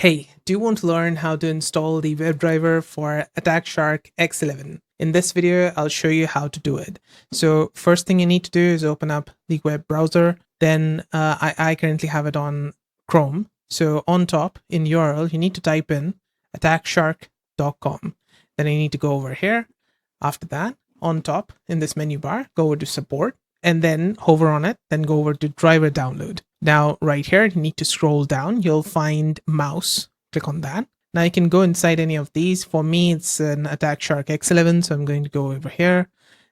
Hey, do you want to learn how to install the WebDriver for Attack Shark X11? In this video, I'll show you how to do it. So first thing you need to do is open up the web browser. Then I currently have it on Chrome. So on top in URL, you need to type in attackshark.com. Then you need to go over here. After that, on top in this menu bar, go over to support and then hover on it, then go over to driver download. Now, right here, you need to scroll down. You'll find mouse. Click on that. Now you can go inside any of these. For me, it's an Attack Shark X11, so I'm going to go over here.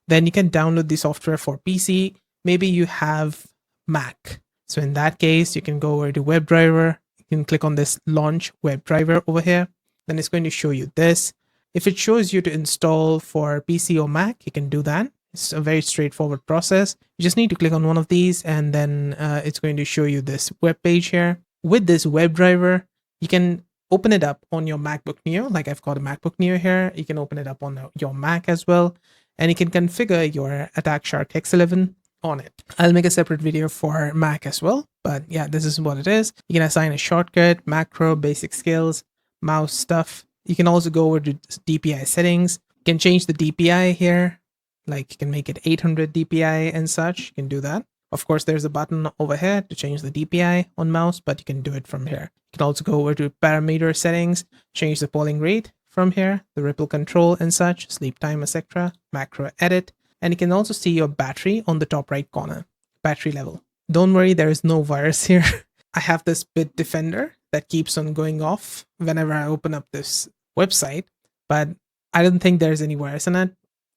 Then you can download the software for PC. Maybe you have Mac. So in that case, you can go over to WebDriver. You can click on this Launch WebDriver over here. Then it's going to show you this. If it shows you to install for PC or Mac, you can do that. It's a very straightforward process. You just need to click on one of these and then it's going to show you this web page here. With this WebDriver, you can open it up on your MacBook Neo. Like I've got a MacBook Neo here. You can open it up on your Mac as well. And you can configure your Attack Shark X11 on it. I'll make a separate video for Mac as well. But yeah, this is what it is. You can assign a shortcut, macro, basic skills, mouse stuff. You can also go over to DPI settings. You can change the DPI here. Like you can make it 800 DPI and such. You can do that. Of course, there's a button over here to change the DPI on mouse, but you can do it from here. You can also go over to parameter settings, change the polling rate from here, the ripple control and such, sleep time, etc., macro edit, and you can also see your battery on the top right corner, battery level. Don't worry, there is no virus here. I have this bit defender that keeps on going off whenever I open up this website, but I don't think there's any virus in it.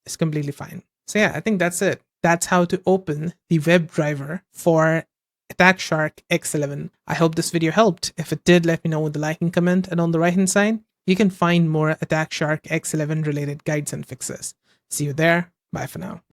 It's completely fine. So yeah, I think that's it. That's how to open the WebDriver for Attack Shark X11. I hope this video helped. If it did, let me know with the like and comment. And on the right hand side, you can find more Attack Shark X11 related guides and fixes. See you there. Bye for now.